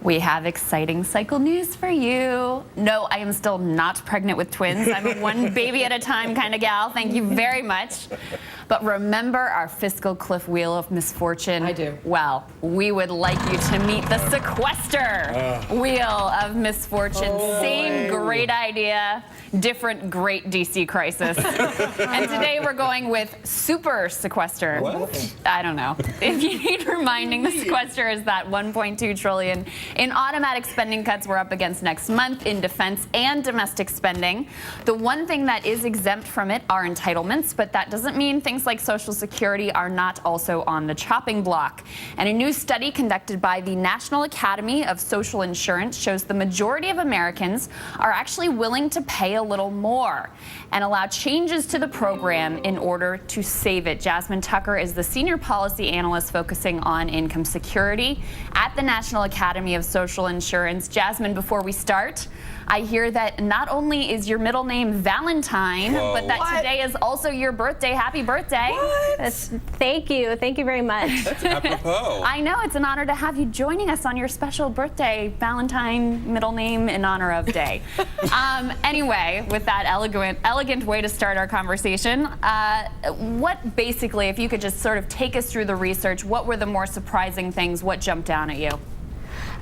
We have exciting cycle news for you. No, I am still not pregnant with twins. I'm a one baby at a time kind of gal. Thank you very much. But remember our fiscal cliff wheel of misfortune? I do. Well, we would like you to meet the sequester wheel of misfortune. Same great idea, different great DC crisis. And today we're going with super sequester. What? I don't know. If you need reminding, the sequester is that $1.2 trillion in automatic spending cuts we're up against next month in defense and domestic spending. The one thing that is exempt from it are entitlements, but that doesn't mean things like Social Security are not also on the chopping block. And a new study conducted by the National Academy of Social Insurance shows the majority of Americans are actually willing to pay a little more and allow changes to the program in order to save it. Jasmine Tucker is the senior policy analyst focusing on income security at the National Academy of Social Insurance. Jasmine, before we start, I hear that not only is your middle name Valentine, but that today is also your birthday. Happy birthday. What? Thank you. Thank you very much. That's apropos. I know. It's an honor to have you joining us on your special birthday, Valentine, middle name in honor of day. Anyway, with that elegant way to start our conversation, what basically, if you could just sort of take us through the research, what were the more surprising things? What jumped down at you?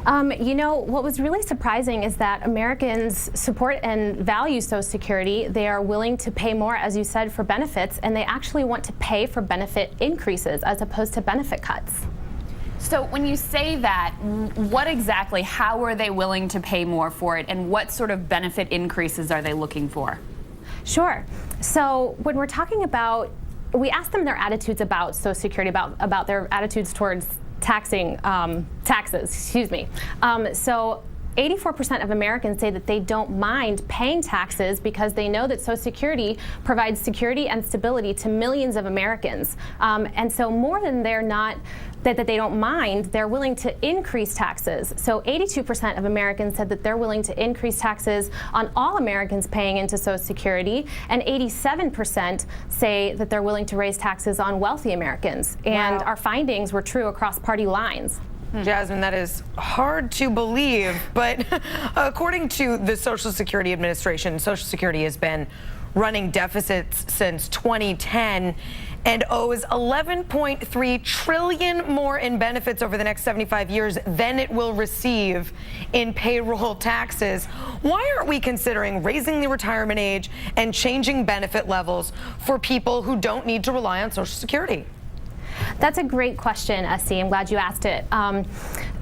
You know, what was really surprising is that Americans support and value Social Security. They are willing to pay more, as you said, for benefits, and they actually want to pay for benefit increases as opposed to benefit cuts. So when you say that, what exactly, how are they willing to pay more for it, and what sort of benefit increases are they looking for? Sure. So when we're talking about, we asked them their attitudes about Social Security, about their attitudes towards taxes, excuse me. So 84% of Americans say that they don't mind paying taxes because they know that Social Security provides security and stability to millions of Americans. And so more than that they don't mind, they're willing to increase taxes. So 82% of Americans said that they're willing to increase taxes on all Americans paying into Social Security, and 87% say that they're willing to raise taxes on wealthy Americans. And our findings were true across party lines. Jasmine, that is hard to believe, but according to the Social Security Administration, Social Security has been running deficits since 2010 and owes $11.3 trillion more in benefits over the next 75 years than it will receive in payroll taxes. Why aren't we considering raising the retirement age and changing benefit levels for people who don't need to rely on Social Security? That's a great question, Essie. I'm glad you asked it.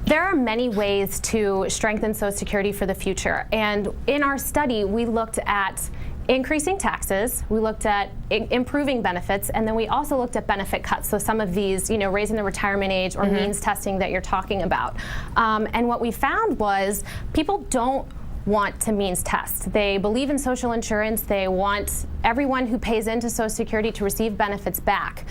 There are many ways to strengthen Social Security for the future. And in our study, we looked at increasing taxes, we looked at improving benefits, and then we also looked at benefit cuts. So some of these, you know, raising the retirement age or means testing that you're talking about. And what we found was people don't want to means test. They believe in social insurance. They want everyone who pays into Social Security to receive benefits back.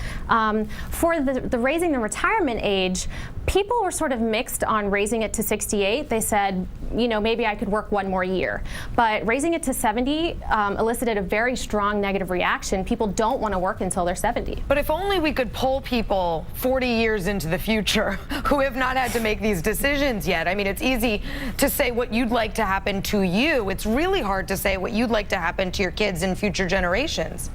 For the raising the retirement age, people were sort of mixed on raising it to 68. They said, you know, maybe I could work one more year. But raising it to 70 elicited a very strong negative reaction. People don't want to work until they're 70. But if only we could poll people 40 years into the future who have not had to make these decisions yet. I mean, it's easy to say what you'd like to happen to you. It's really hard to say what you'd like to happen to your kids in future generations.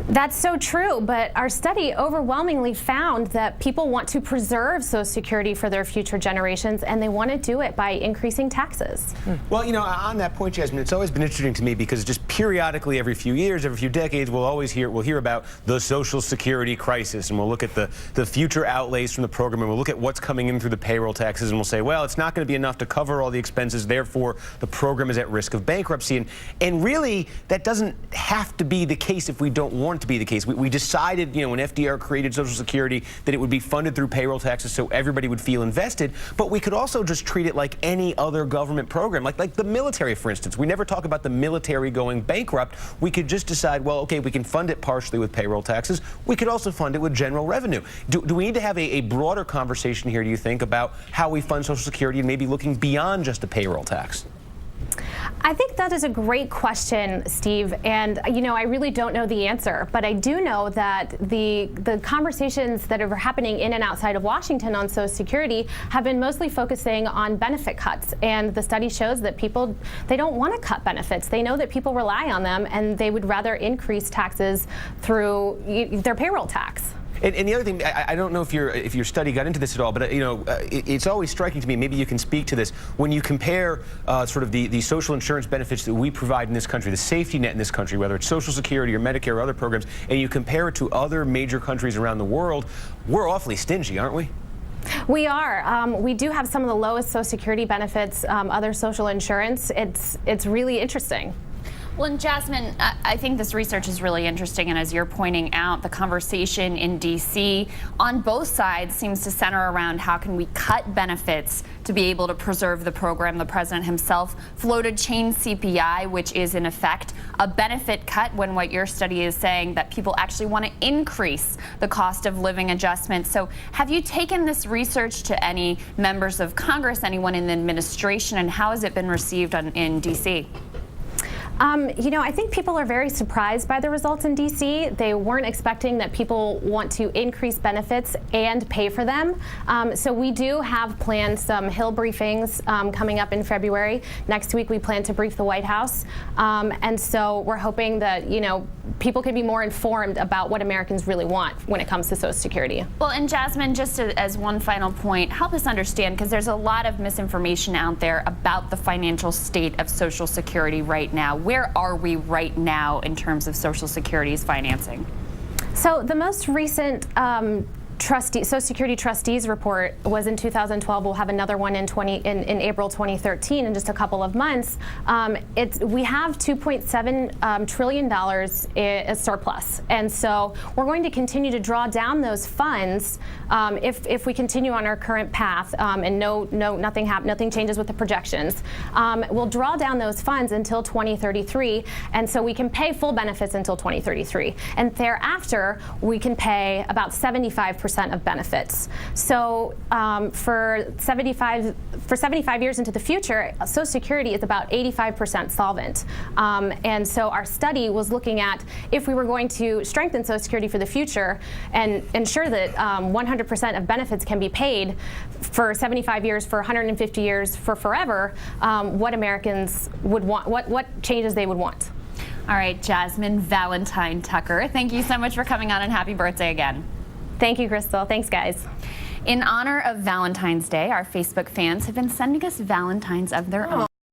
That's so true, but our study overwhelmingly found that people want to preserve Social Security for their future generations, and they want to do it by increasing taxes. Well, you know, on that point, Jasmine, it's always been interesting to me because just periodically, every few years, every few decades, we'll hear about the Social Security crisis, and we'll look at the future outlays from the program, and we'll look at what's coming in through the payroll taxes, and we'll say, well, it's not going to be enough to cover all the expenses, therefore the program is at risk of bankruptcy. And really, that doesn't have to be the case if we don't want to be the case. We decided, you know, when FDR created Social Security that it would be funded through payroll taxes so everybody would feel invested, but we could also just treat it like any other government program, like the military, for instance. We never talk about the military going bankrupt. We could just decide, well, okay, we can fund it partially with payroll taxes. We could also fund it with general revenue. Do we need to have a broader conversation here, do you think, about how we fund Social Security and maybe looking beyond just a payroll tax? I think that is a great question, Steve, and I really don't know the answer, but I do know that the conversations that are happening in and outside of Washington on Social Security have been mostly focusing on benefit cuts, and the study shows that people, they don't want to cut benefits. They know that people rely on them, and they would rather increase taxes through their payroll tax. And the other thing, I don't know if your study got into this at all, but it's always striking to me, maybe you can speak to this, when you compare sort of the social insurance benefits that we provide in this country, the safety net in this country, whether it's Social Security or Medicare or other programs, and you compare it to other major countries around the world, we're awfully stingy, aren't we? We are. We do have some of the lowest Social Security benefits, other social insurance. It's really interesting. Well, and Jasmine, I think this research is really interesting, and as you're pointing out, the conversation in D.C. on both sides seems to center around how can we cut benefits to be able to preserve the program. The president himself floated chain CPI, which is in effect a benefit cut, when what your study is saying that people actually want to increase the cost of living adjustment. So have you taken this research to any members of Congress, anyone in the administration, and how has it been received in D.C.? I think people are very surprised by the results in D.C. They weren't expecting that people want to increase benefits and pay for them. So we do have planned some Hill briefings coming up in February. Next week we plan to brief the White House. And so we're hoping that, people can be more informed about what Americans really want when it comes to Social Security. Well, and Jasmine, just as one final point, help us understand, because there's a lot of misinformation out there about the financial state of Social Security right now. Where are we right now in terms of Social Security's financing? So the most recent Social Security trustees report was in 2012. We'll have another one in April 2013, in just a couple of months. We have $2.7 trillion as surplus, and so we're going to continue to draw down those funds if we continue on our current path, and nothing changes with the projections. We'll draw down those funds until 2033, and so we can pay full benefits until 2033, and thereafter we can pay about 75% of benefits. So for 75 years into the future, Social Security is about 85% solvent. And so our study was looking at if we were going to strengthen Social Security for the future and ensure that 100% of benefits can be paid for 75 years, for 150 years, for forever, what Americans would want, what changes they would want. All right, Jasmine Valentine Tucker, thank you so much for coming on, and happy birthday again. Thank you, Crystal. Thanks, guys. In honor of Valentine's Day, our Facebook fans have been sending us Valentines of their own.